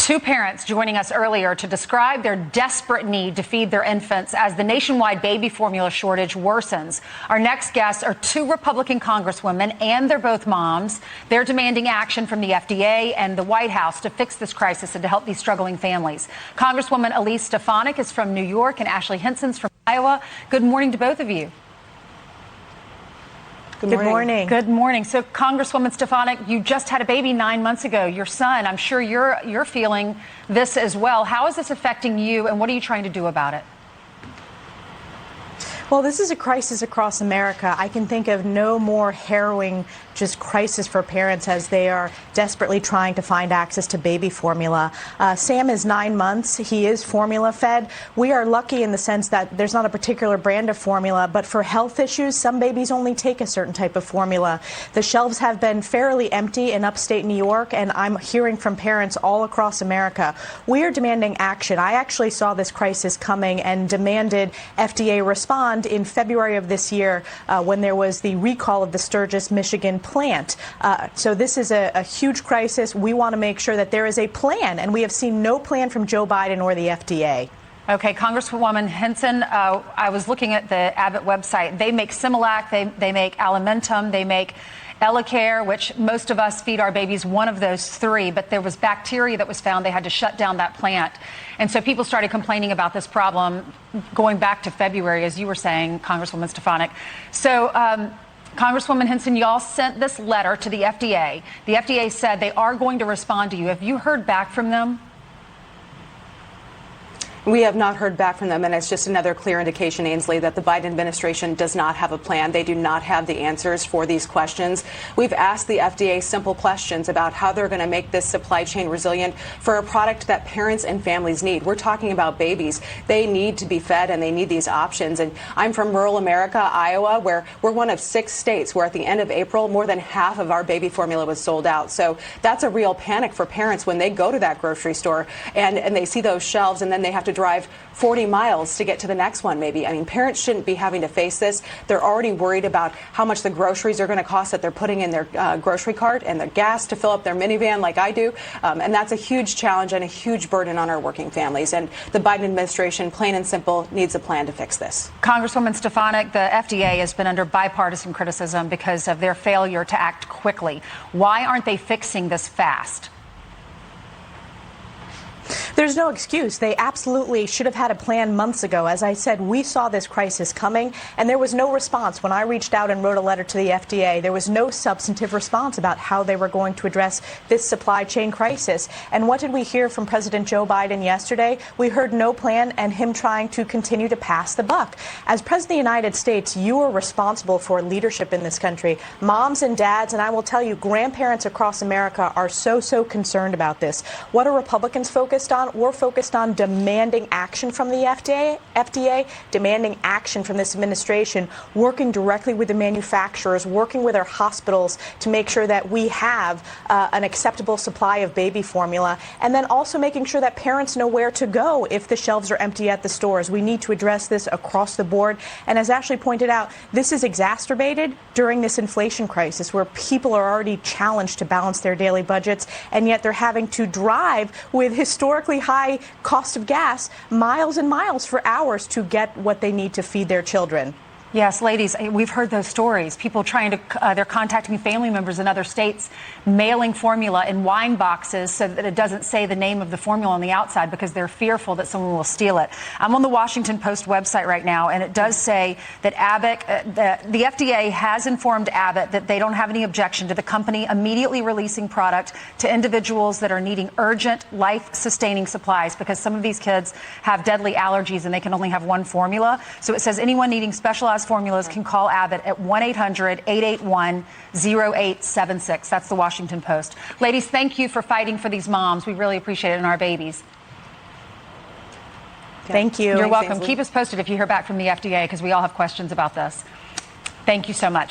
Two parents joining us earlier to describe their desperate need to feed their infants as the nationwide baby formula shortage worsens. Our next guests are two Republican congresswomen, and they're both moms. They're demanding action from the FDA and the White House to fix this crisis and to help these struggling families. Congresswoman Elise Stefanik is from New York, and Ashley Hinson's from Iowa. Good morning to both of you. Good morning. Good morning. So, Congresswoman Stefanik, you just had a baby 9 months ago, your son. I'm sure you're feeling this as well. How is this affecting you, and what are you trying to do about it? Well, this is a crisis across America. I can think of no more harrowing just crisis for parents as they are desperately trying to find access to baby formula. Sam is 9 months. He is formula fed. We are lucky in the sense that there's not a particular brand of formula, but for health issues, some babies only take a certain type of formula. The shelves have been fairly empty in upstate New York, and I'm hearing from parents all across America. We are demanding action. I actually saw this crisis coming and demanded FDA respond in February of this year when there was the recall of the Sturgis, Michigan plant. So this is a huge crisis. We want to make sure that there is a plan, and we have seen no plan from Joe Biden or the FDA. Okay, Congresswoman Hinson, I was looking at the Abbott website. They make Similac, they make Alimentum, they make Elecare, which most of us feed our babies one of those three, but there was bacteria that was found. They had to shut down that plant. And so people started complaining about this problem going back to February, as you were saying, Congresswoman Stefanik. So, Congresswoman Hinson, y'all sent this letter to the FDA. The FDA said they are going to respond to you. Have you heard back from them? We have not heard back from them, and it's just another clear indication, Ainsley, that the Biden administration does not have a plan. They do not have the answers for these questions. We've asked the FDA simple questions about how they're going to make this supply chain resilient for a product that parents and families need. We're talking about babies. They need to be fed, and they need these options. And I'm from rural America, Iowa, where we're one of 6 states where at the end of April, more than half of our baby formula was sold out. So that's a real panic for parents when they go to that grocery store and they see those shelves, and then they have to drive 40 miles to get to the next one, maybe. I mean, parents shouldn't be having to face this. They're already worried about how much the groceries are going to cost that they're putting in their grocery cart and the gas to fill up their minivan like I do. And that's a huge challenge and a huge burden on our working families. And the Biden administration, plain and simple, needs a plan to fix this. Congresswoman Stefanik, the FDA has been under bipartisan criticism because of their failure to act quickly. Why aren't they fixing this fast? There's no excuse. They absolutely should have had a plan months ago. As I said, we saw this crisis coming, and there was no response. When I reached out and wrote a letter to the FDA, there was no substantive response about how they were going to address this supply chain crisis. And what did we hear from President Joe Biden yesterday? We heard no plan and him trying to continue to pass the buck. As President of the United States, you are responsible for leadership in this country. Moms and dads, and I will tell you, grandparents across America are so concerned about this. What are Republicans focused on? We're focused on demanding action from the FDA, demanding action from this administration, working directly with the manufacturers, working with our hospitals to make sure that we have an acceptable supply of baby formula, and then also making sure that parents know where to go if the shelves are empty at the stores. We need to address this across the board. And as Ashley pointed out, this is exacerbated during this inflation crisis where people are already challenged to balance their daily budgets, and yet they're having to drive with historically high cost of gas miles and miles for hours to get what they need to feed their children. Yes, ladies, we've heard those stories. People trying to, they're contacting family members in other states, mailing formula in wine boxes so that it doesn't say the name of the formula on the outside because they're fearful that someone will steal it. I'm on the Washington Post website right now, and it does say that Abbott, the FDA has informed Abbott that they don't have any objection to the company immediately releasing product to individuals that are needing urgent, life-sustaining supplies because some of these kids have deadly allergies and they can only have one formula. So it says anyone needing specialized formulas can call Abbott at 1-800-881-0876. That's the Washington Post. Ladies, thank you for fighting for these moms. We really appreciate it, and our babies. Thank you. You're welcome. Keep us posted if you hear back from the FDA because we all have questions about this. Thank you so much.